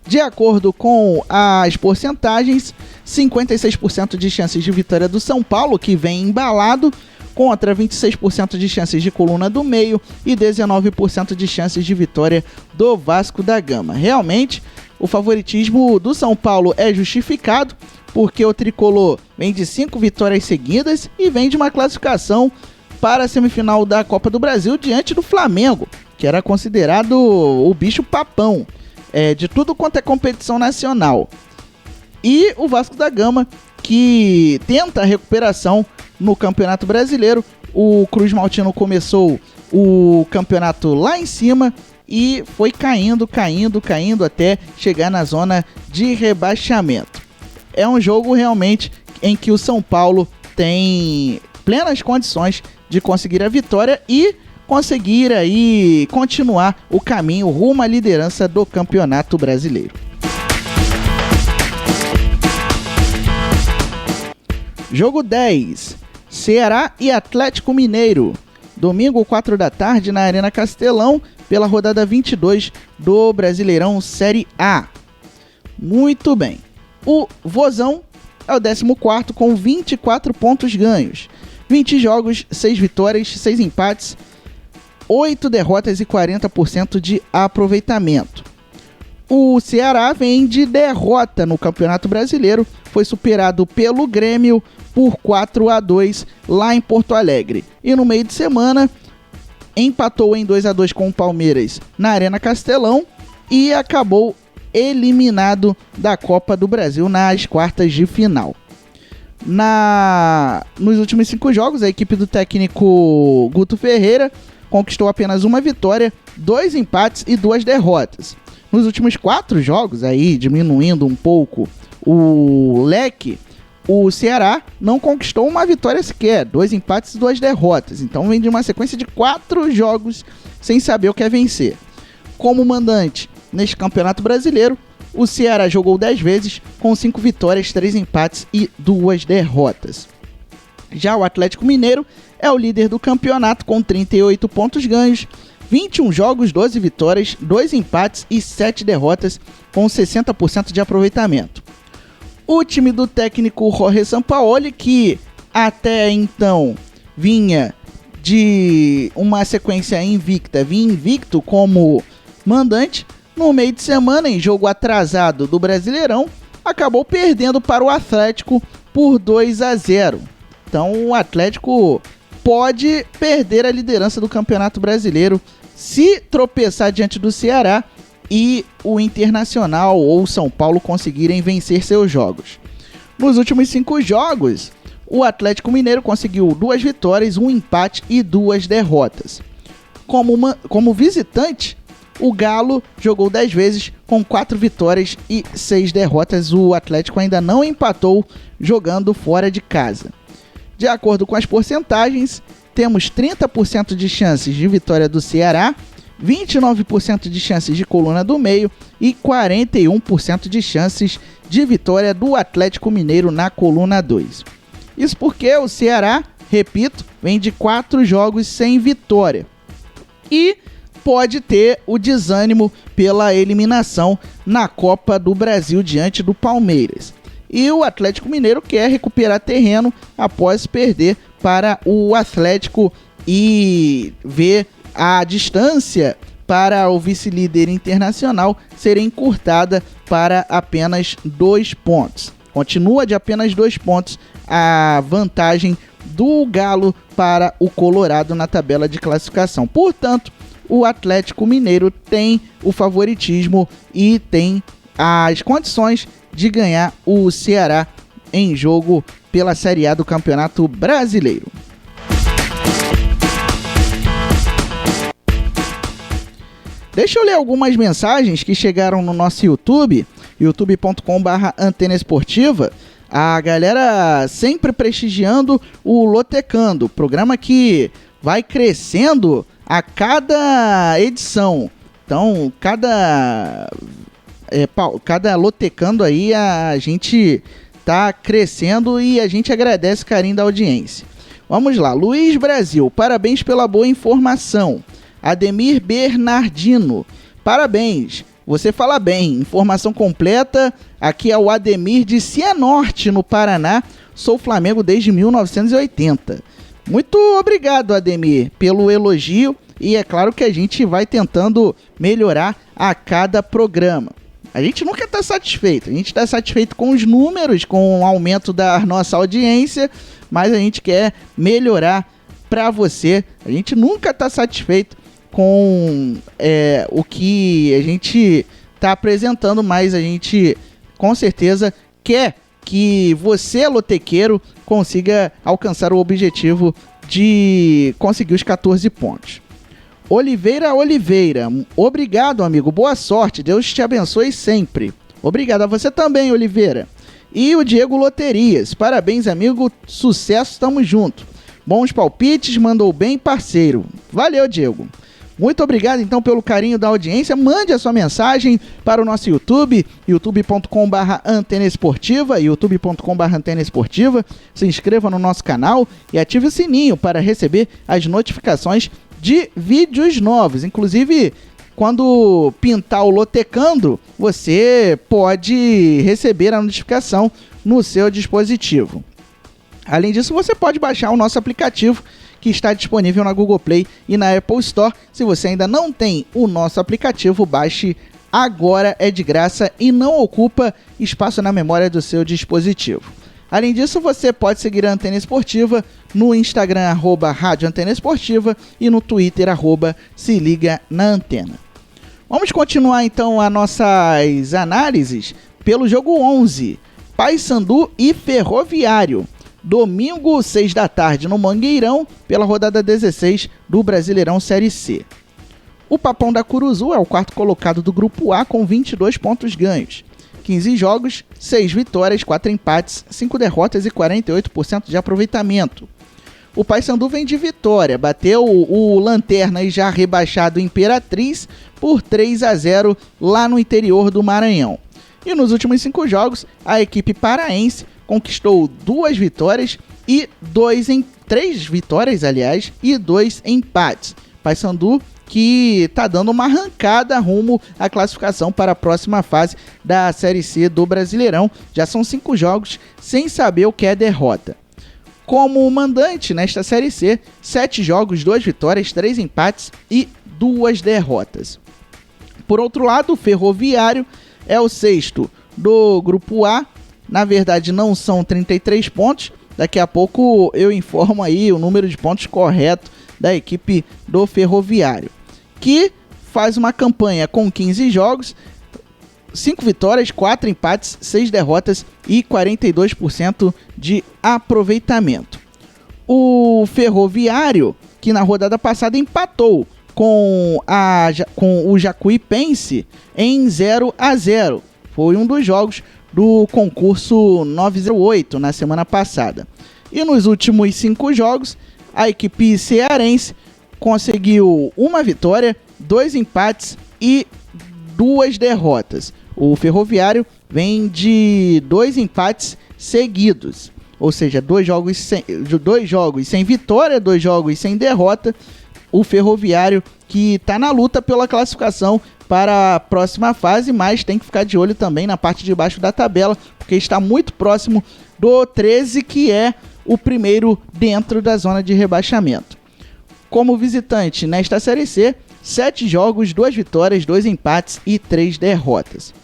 Speaker 3: De acordo com as porcentagens, 56% de chances de vitória do São Paulo, que vem embalado, contra 26% de chances de Coluna do Meio e 19% de chances de vitória do Vasco da Gama. Realmente, o favoritismo do São Paulo é justificado, porque o tricolor vem de 5 vitórias seguidas e vem de uma classificação para a semifinal da Copa do Brasil diante do Flamengo, que era considerado o bicho papão de tudo quanto é competição nacional. E o Vasco da Gama, que tenta a recuperação no Campeonato Brasileiro. O Cruz Maltino começou o campeonato lá em cima e foi caindo até chegar na zona de rebaixamento. É um jogo realmente em que o São Paulo tem plenas condições de conseguir a vitória e conseguir aí continuar o caminho rumo à liderança do Campeonato Brasileiro. Jogo 10, Ceará e Atlético Mineiro, domingo 4 da tarde na Arena Castelão, pela rodada 22 do Brasileirão Série A. Muito bem, o Vozão é o 14º com 24 pontos ganhos, 20 jogos, 6 vitórias, 6 empates, 8 derrotas e 40% de aproveitamento. O Ceará vem de derrota no Campeonato Brasileiro, foi superado pelo Grêmio por 4-2 lá em Porto Alegre. E no meio de semana, empatou em 2-2 com o Palmeiras na Arena Castelão e acabou eliminado da Copa do Brasil nas quartas de final. Nos últimos 5 jogos, a equipe do técnico Guto Ferreira conquistou apenas 1 vitória, 2 empates e 2 derrotas. Nos últimos 4 jogos, aí diminuindo um pouco o leque, o Ceará não conquistou 1 vitória sequer, 2 empates e 2 derrotas. Então vem de uma sequência de 4 jogos sem saber o que é vencer. Como mandante neste Campeonato Brasileiro, o Ceará jogou 10 vezes com 5 vitórias, 3 empates e 2 derrotas. Já o Atlético Mineiro é o líder do campeonato com 38 pontos ganhos, 21 jogos, 12 vitórias, 2 empates e 7 derrotas, com 60% de aproveitamento. O time do técnico Jorge Sampaoli, que até então vinha de uma sequência invicta, vinha invicto como mandante, no meio de semana, em jogo atrasado do Brasileirão, acabou perdendo para o Atlético por 2-0. Então o Atlético pode perder a liderança do Campeonato Brasileiro se tropeçar diante do Ceará e o Internacional ou São Paulo conseguirem vencer seus jogos. Nos últimos 5 jogos, o Atlético Mineiro conseguiu 2 vitórias, 1 empate e 2 derrotas. Como visitante, o Galo jogou 10 vezes com 4 vitórias e 6 derrotas. O Atlético ainda não empatou jogando fora de casa. De acordo com as porcentagens, temos 30% de chances de vitória do Ceará, 29% de chances de Coluna do Meio e 41% de chances de vitória do Atlético Mineiro na Coluna 2. Isso porque o Ceará, repito, vem de 4 jogos sem vitória e pode ter o desânimo pela eliminação na Copa do Brasil diante do Palmeiras. E o Atlético Mineiro quer recuperar terreno após perder para o Atlético e ver a distância para o vice-líder internacional ser encurtada para apenas 2 pontos. Continua de apenas 2 pontos a vantagem do Galo para o Colorado na tabela de classificação. Portanto, o Atlético Mineiro tem o favoritismo e tem as condições de ganhar o Ceará em jogo pela Série A do Campeonato Brasileiro. Deixa eu ler algumas mensagens que chegaram no nosso YouTube, youtube.com/Antena Esportiva. A galera sempre prestigiando o Lotecando, programa que vai crescendo a cada edição. Então, cada Lotecando aí a gente tá crescendo e a gente agradece o carinho da audiência. Vamos lá, Luiz Brasil, parabéns pela boa informação. Ademir Bernardino, parabéns, você fala bem, informação completa, aqui é o Ademir de Cianorte, no Paraná, sou Flamengo desde 1980. Muito obrigado, Ademir, pelo elogio, e é claro que a gente vai tentando melhorar a cada programa. A gente nunca está satisfeito, a gente está satisfeito com os números, com o aumento da nossa audiência, mas a gente quer melhorar para você, a gente nunca está satisfeito com o que a gente está apresentando, mas a gente com certeza quer que você, lotequeiro, consiga alcançar o objetivo de conseguir os 14 pontos. Oliveira, obrigado, amigo, boa sorte, Deus te abençoe sempre. Obrigado a você também, Oliveira. E o Diego Loterias, parabéns, amigo, sucesso, tamo junto. Bons palpites, mandou bem, parceiro. Valeu, Diego. Muito obrigado, então, pelo carinho da audiência. Mande a sua mensagem para o nosso YouTube, youtube.com/Antena Esportiva, youtube.com/Antena Esportiva. Se inscreva no nosso canal e ative o sininho para receber as notificações de vídeos novos. Inclusive, quando pintar o Lotecando, você pode receber a notificação no seu dispositivo. Além disso, você pode baixar o nosso aplicativo, que está disponível na Google Play e na Apple Store. Se você ainda não tem o nosso aplicativo, baixe agora, é de graça e não ocupa espaço na memória do seu dispositivo. Além disso, você pode seguir a Antena Esportiva no Instagram, @Rádio Antena Esportiva, e no Twitter, @Se Liga na Antena. Vamos continuar então as nossas análises pelo jogo 11, Paysandu e Ferroviário. Domingo, 6 da tarde, no Mangueirão, pela rodada 16 do Brasileirão Série C. O Papão da Curuzu é o quarto colocado do Grupo A com 22 pontos ganhos. 15 jogos, 6 vitórias, 4 empates, 5 derrotas e 48% de aproveitamento. O Paysandu vem de vitória, bateu o Lanterna e já rebaixado Imperatriz por 3-0 lá no interior do Maranhão. E nos últimos 5 jogos, a equipe paraense conquistou 2 vitórias e 3 vitórias, aliás, e 2 empates. Paysandu que está dando uma arrancada rumo à classificação para a próxima fase da Série C do Brasileirão. Já são 5 jogos sem saber o que é derrota. Como mandante nesta Série C, 7 jogos, 2 vitórias, 3 empates e 2 derrotas. Por outro lado, o Ferroviário é o 6º do Grupo A. Na verdade, não são 33 pontos. Daqui a pouco eu informo aí o número de pontos correto da equipe do Ferroviário, que faz uma campanha com 15 jogos, 5 vitórias, 4 empates, 6 derrotas e 42% de aproveitamento. O Ferroviário, que na rodada passada empatou com o Jacuipense em 0-0. Foi um dos jogos do concurso 908 na semana passada. E nos últimos 5 jogos, a equipe cearense conseguiu 1 vitória, 2 empates e 2 derrotas. O Ferroviário vem de 2 empates seguidos, ou seja, 2 jogos sem vitória, 2 jogos sem derrota. O Ferroviário que está na luta pela classificação para a próxima fase, mas tem que ficar de olho também na parte de baixo da tabela, porque está muito próximo do 13, que é o primeiro dentro da zona de rebaixamento. Como visitante nesta Série C, 7 jogos, 2 vitórias, 2 empates e 3 derrotas.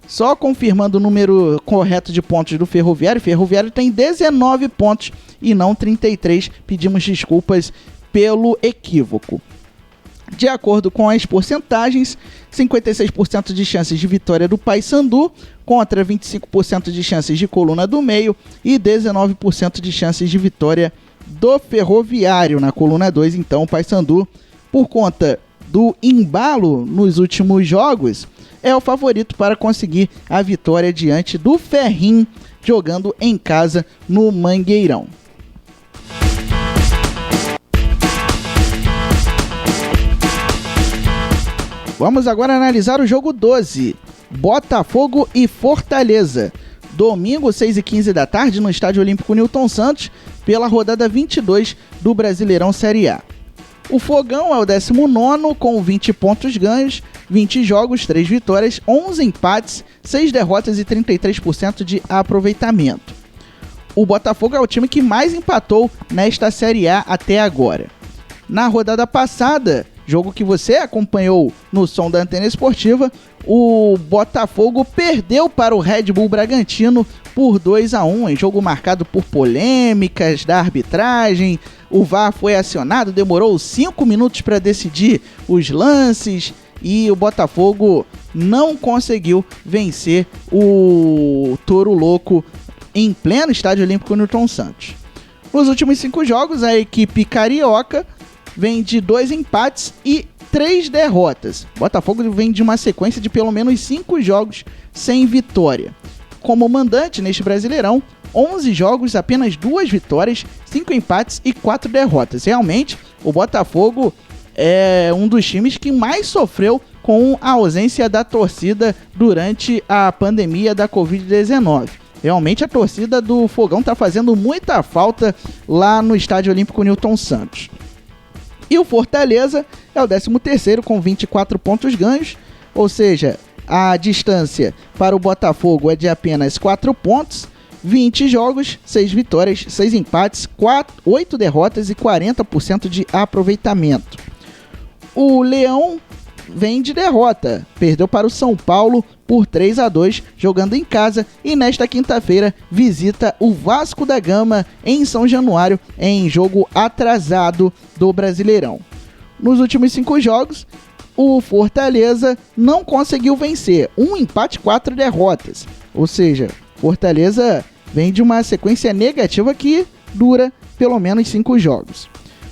Speaker 3: Só confirmando o número correto de pontos do Ferroviário, o Ferroviário tem 19 pontos e não 33. Pedimos desculpas pelo equívoco. De acordo com as porcentagens, 56% de chances de vitória do Paysandu contra 25% de chances de Coluna do Meio e 19% de chances de vitória do Ferroviário na Coluna 2. Então o Paysandu, por conta do embalo nos últimos jogos, é o favorito para conseguir a vitória diante do Ferrim, jogando em casa no Mangueirão. Vamos agora analisar o jogo 12, Botafogo e Fortaleza. Domingo, 6h15 da tarde, no Estádio Olímpico Newton Santos, pela rodada 22 do Brasileirão Série A. O Fogão é o 19º com 20 pontos ganhos, 20 jogos, 3 vitórias, 11 empates, 6 derrotas e 33% de aproveitamento. O Botafogo é o time que mais empatou nesta Série A até agora. Na rodada passada, jogo que você acompanhou no som da Antena Esportiva, o Botafogo perdeu para o Red Bull Bragantino por 2-1, em jogo marcado por polêmicas da arbitragem. O VAR foi acionado, demorou 5 minutos para decidir os lances e o Botafogo não conseguiu vencer o Touro Louco em pleno Estádio Olímpico Newton Santos. Nos últimos 5 jogos, a equipe carioca vem de 2 empates e 3 derrotas. O Botafogo vem de uma sequência de pelo menos 5 jogos sem vitória. Como mandante neste Brasileirão, 11 jogos, apenas 2 vitórias, 5 empates e 4 derrotas. Realmente, o Botafogo é um dos times que mais sofreu com a ausência da torcida durante a pandemia da Covid-19. Realmente a torcida do Fogão está fazendo muita falta lá no Estádio Olímpico Newton Santos. E o Fortaleza é o 13º com 24 pontos ganhos, ou seja, a distância para o Botafogo é de apenas 4 pontos, 20 jogos, 6 vitórias, 6 empates, 8 derrotas e 40% de aproveitamento. O Leão vem de derrota, perdeu para o São Paulo por 3-2, jogando em casa, e nesta quinta-feira visita o Vasco da Gama em São Januário, em jogo atrasado do Brasileirão. Nos últimos 5 jogos, o Fortaleza não conseguiu vencer, 1 empate, 4 derrotas, ou seja, Fortaleza vem de uma sequência negativa que dura pelo menos 5 jogos.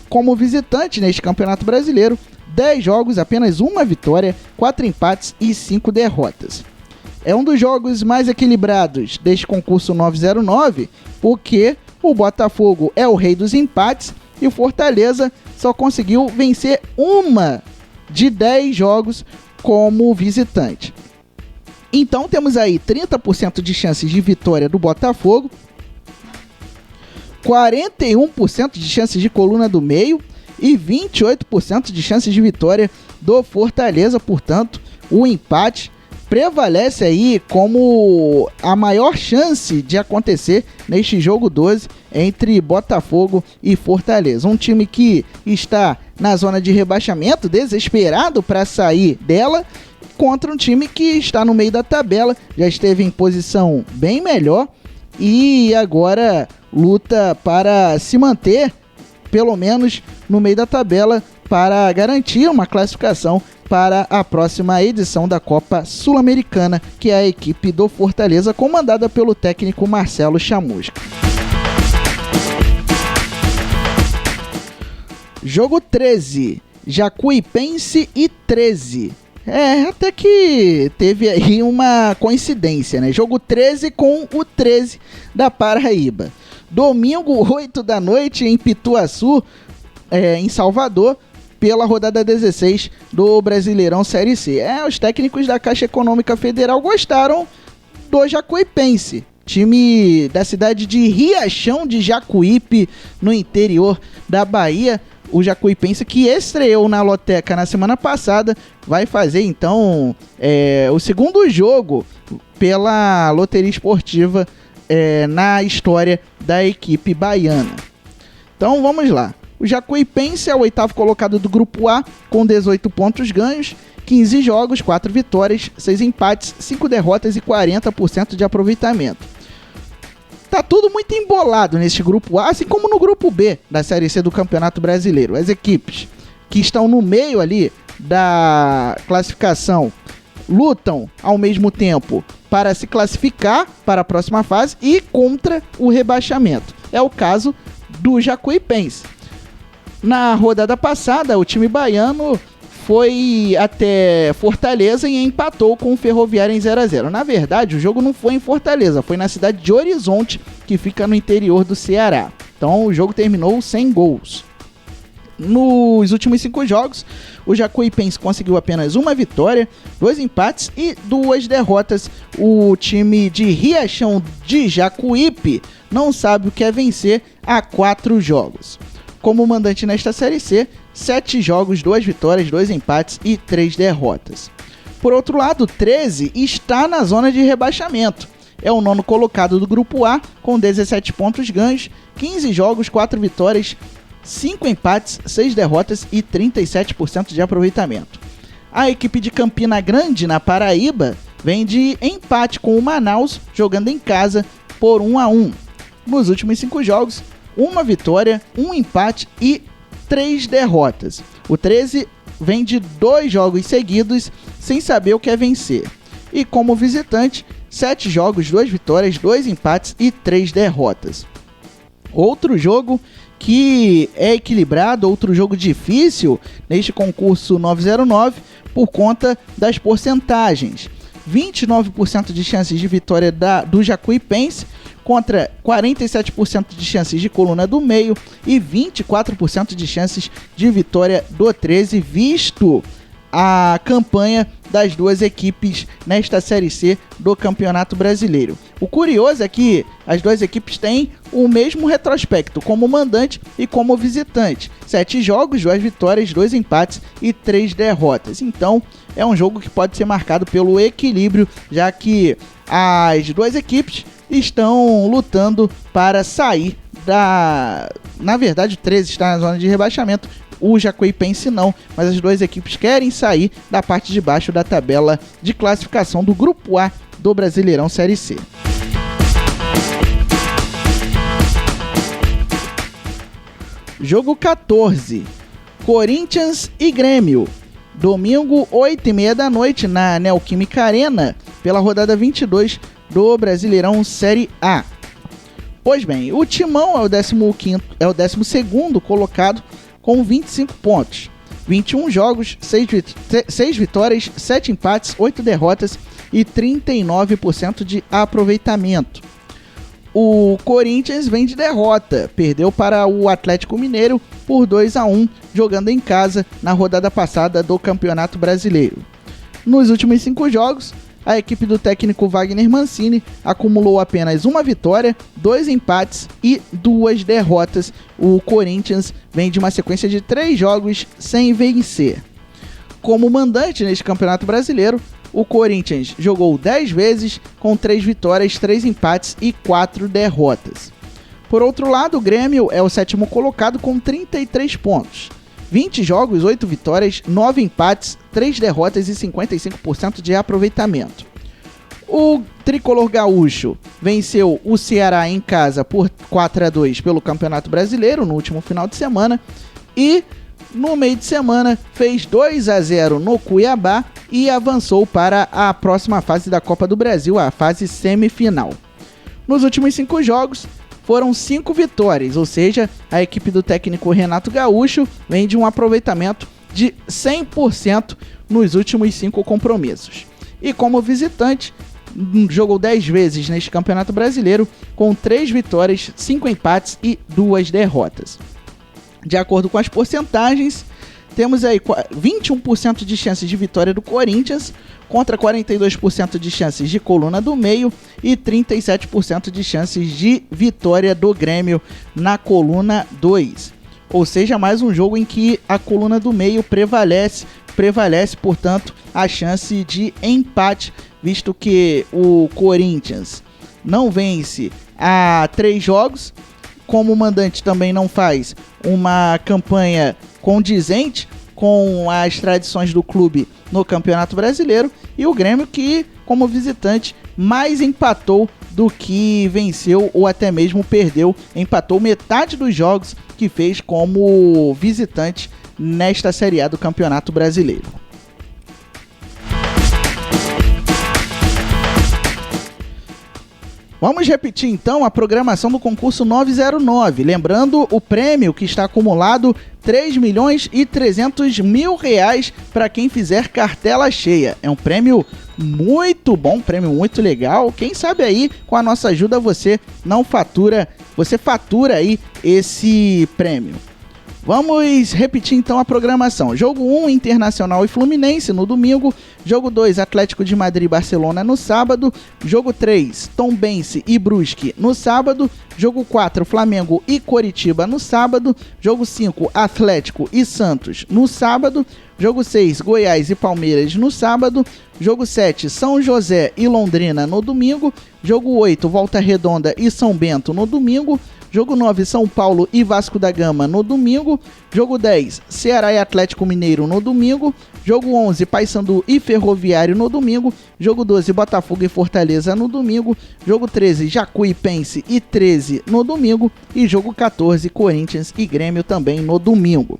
Speaker 3: Como visitante neste Campeonato Brasileiro, 10 jogos, apenas 1 vitória, 4 empates e 5 derrotas. É um dos jogos mais equilibrados deste concurso 909, porque o Botafogo é o rei dos empates e o Fortaleza só conseguiu vencer 1 de 10 jogos como visitante. Então temos aí 30% de chances de vitória do Botafogo, 41% de chances de Coluna do Meio e 28% de chances de vitória do Fortaleza. Portanto, o empate prevalece aí como a maior chance de acontecer neste jogo 12 entre Botafogo e Fortaleza. Um time que está na zona de rebaixamento, desesperado para sair dela, contra um time que está no meio da tabela, já esteve em posição bem melhor e agora luta para se manter pelo menos no meio da tabela para garantir uma classificação para a próxima edição da Copa Sul-Americana, que é a equipe do Fortaleza, comandada pelo técnico Marcelo Chamusca. Jogo 13, Jacuipense e 13. Até que teve aí uma coincidência, né? Jogo 13 com o 13 da Paraíba. Domingo, 8 da noite, em Pituaçu, em Salvador, pela rodada 16 do Brasileirão Série C. Os técnicos da Caixa Econômica Federal gostaram do Jacuipense, time da cidade de Riachão de Jacuípe, no interior da Bahia. O Jacuipense, que estreou na Loteca na semana passada, vai fazer então o segundo jogo pela loteria esportiva na história da equipe baiana. Então vamos lá. O Jacuipense é o 8º colocado do Grupo A, com 18 pontos ganhos, 15 jogos, 4 vitórias, 6 empates, 5 derrotas e 40% de aproveitamento. Tá tudo muito embolado nesse Grupo A, assim como no Grupo B da Série C do Campeonato Brasileiro. As equipes que estão no meio ali da classificação lutam ao mesmo tempo para se classificar para a próxima fase e contra o rebaixamento. É o caso do Jacuipense. Na rodada passada, o time baiano foi até Fortaleza e empatou com o Ferroviário em 0-0. Na verdade, o jogo não foi em Fortaleza, foi na cidade de Horizonte, que fica no interior do Ceará. Então o jogo terminou sem gols. Nos últimos 5 jogos, o Jacuipense conseguiu apenas uma vitória, 2 empates e 2 derrotas. O time de Riachão de Jacuípe não sabe o que é vencer há 4 jogos. Como mandante nesta Série C, 7 jogos, 2 vitórias, 2 empates e 3 derrotas. Por outro lado, o 13 está na zona de rebaixamento. É o 9º colocado do Grupo A, com 17 pontos ganhos, 15 jogos, 4 vitórias, 5 empates, 6 derrotas e 37% de aproveitamento. A equipe de Campina Grande, na Paraíba, vem de empate com o Manaus, jogando em casa por 1-1. Nos últimos 5 jogos, 1 vitória, 1 empate e 3 derrotas. O 13 vem de 2 jogos seguidos sem saber o que é vencer. E como visitante, 7 jogos, 2 vitórias, 2 empates e 3 derrotas. Outro jogo que é equilibrado, outro jogo difícil neste concurso 909 por conta das porcentagens. 29% de chances de vitória do Jacuipense contra 47% de chances de Coluna do Meio e 24% de chances de vitória do 13, visto a campanha das duas equipes nesta Série C do Campeonato Brasileiro. O curioso é que as duas equipes têm o mesmo retrospecto como mandante e como visitante. 7 jogos, 2 vitórias, 2 empates e 3 derrotas. Então é um jogo que pode ser marcado pelo equilíbrio, já que as duas equipes estão lutando para sair da... Na verdade, o 13 está na zona de rebaixamento, o Jacuipense não, mas as duas equipes querem sair da parte de baixo da tabela de classificação do Grupo A do Brasileirão Série C. Jogo 14, Corinthians e Grêmio, domingo 8h30 da noite na Neoquímica Arena, pela rodada 22 do Brasileirão Série A. Pois bem, o Timão é o 12º colocado com 25 pontos, 21 jogos, 6 vitórias, 7 empates, 8 derrotas e 39% de aproveitamento. O Corinthians vem de derrota, perdeu para o Atlético Mineiro por 2-1, jogando em casa na rodada passada do Campeonato Brasileiro. Nos últimos 5 jogos, a equipe do técnico Wagner Mancini acumulou apenas uma vitória, 2 empates e 2 derrotas. O Corinthians vem de uma sequência de 3 jogos sem vencer. Como mandante neste Campeonato Brasileiro, o Corinthians jogou 10 vezes com 3 vitórias, 3 empates e 4 derrotas. Por outro lado, o Grêmio é o 7º colocado com 33 pontos. 20 jogos, 8 vitórias, 9 empates, 3 derrotas e 55% de aproveitamento. O tricolor gaúcho venceu o Ceará em casa por 4-2 pelo Campeonato Brasileiro no último final de semana e no meio de semana fez 2-0 no Cuiabá e avançou para a próxima fase da Copa do Brasil, a fase semifinal. Nos últimos 5 jogos, foram 5 vitórias, ou seja, a equipe do técnico Renato Gaúcho vem de um aproveitamento de 100% nos últimos 5 compromissos. E como visitante, jogou 10 vezes neste Campeonato Brasileiro, com 3 vitórias, 5 empates e 2 derrotas. De acordo com as porcentagens, temos aí 21% de chances de vitória do Corinthians, contra 42% de chances de Coluna do Meio e 37% de chances de vitória do Grêmio na Coluna 2. Ou seja, mais um jogo em que a Coluna do Meio prevalece, portanto, a chance de empate, visto que o Corinthians não vence há 3 jogos como mandante também não faz uma campanha condizente com as tradições do clube no Campeonato Brasileiro, e o Grêmio que, como visitante, mais empatou do que venceu ou até mesmo perdeu, empatou metade dos jogos que fez como visitante nesta Série A do Campeonato Brasileiro. Vamos repetir então a programação do concurso 909, lembrando o prêmio que está acumulado R$3.300.000 para quem fizer cartela cheia. É um prêmio muito bom, um prêmio muito legal. Quem sabe aí com a nossa ajuda você fatura aí esse prêmio. Vamos repetir então a programação. Jogo 1, Internacional e Fluminense no domingo. Jogo 2, Atlético de Madrid e Barcelona no sábado. Jogo 3, Tombense e Brusque no sábado. Jogo 4, Flamengo e Coritiba no sábado. Jogo 5, Atlético e Santos no sábado. Jogo 6, Goiás e Palmeiras no sábado. Jogo 7, São José e Londrina no domingo. Jogo 8, Volta Redonda e São Bento no domingo. Jogo 9, São Paulo e Vasco da Gama no domingo. Jogo 10, Ceará e Atlético Mineiro no domingo. Jogo 11, Paysandu e Ferroviário no domingo. Jogo 12, Botafogo e Fortaleza no domingo. Jogo 13, Jacuipense e 13 no domingo. E jogo 14, Corinthians e Grêmio também no domingo.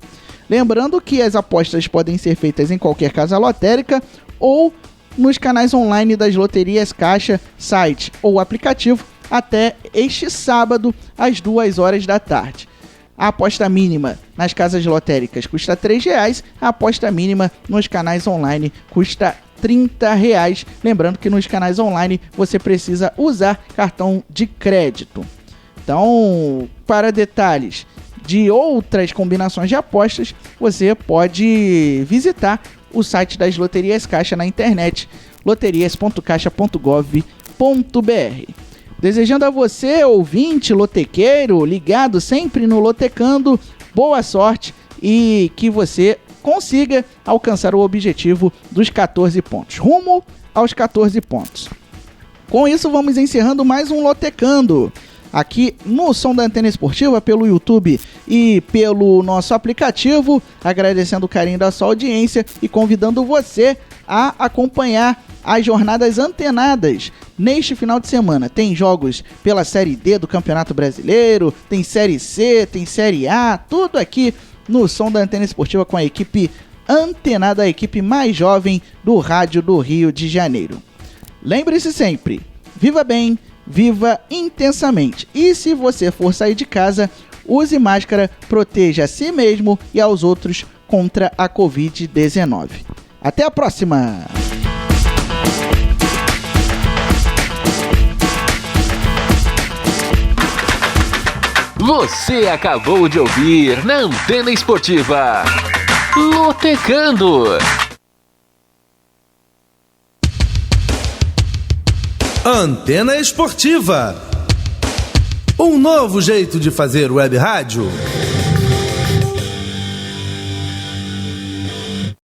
Speaker 3: Lembrando que as apostas podem ser feitas em qualquer casa lotérica ou nos canais online das loterias Caixa, site ou aplicativo, até este sábado, às 2 horas da tarde. A aposta mínima nas casas lotéricas custa R$3, a aposta mínima nos canais online custa R$30. Lembrando que nos canais online você precisa usar cartão de crédito. Então, para detalhes de outras combinações de apostas, você pode visitar o site das loterias Caixa na internet, loterias.caixa.gov.br. Desejando a você, ouvinte lotequeiro, ligado sempre no Lotecando, boa sorte e que você consiga alcançar o objetivo dos 14 pontos, rumo aos 14 pontos. Com isso, vamos encerrando mais um Lotecando, aqui no Som da Antena Esportiva, pelo YouTube e pelo nosso aplicativo, agradecendo o carinho da sua audiência e convidando você a acompanhar as jornadas antenadas neste final de semana. Tem jogos pela Série D do Campeonato Brasileiro, tem Série C, tem Série A, tudo aqui no Som da Antena Esportiva com a equipe antenada, a equipe mais jovem do rádio do Rio de Janeiro. Lembre-se sempre, viva bem, viva intensamente. E se você for sair de casa, use máscara, proteja a si mesmo e aos outros contra a Covid-19. Até a próxima!
Speaker 2: Você acabou de ouvir na Antena Esportiva Lotecando.
Speaker 1: Antena Esportiva. Um novo jeito de fazer web rádio.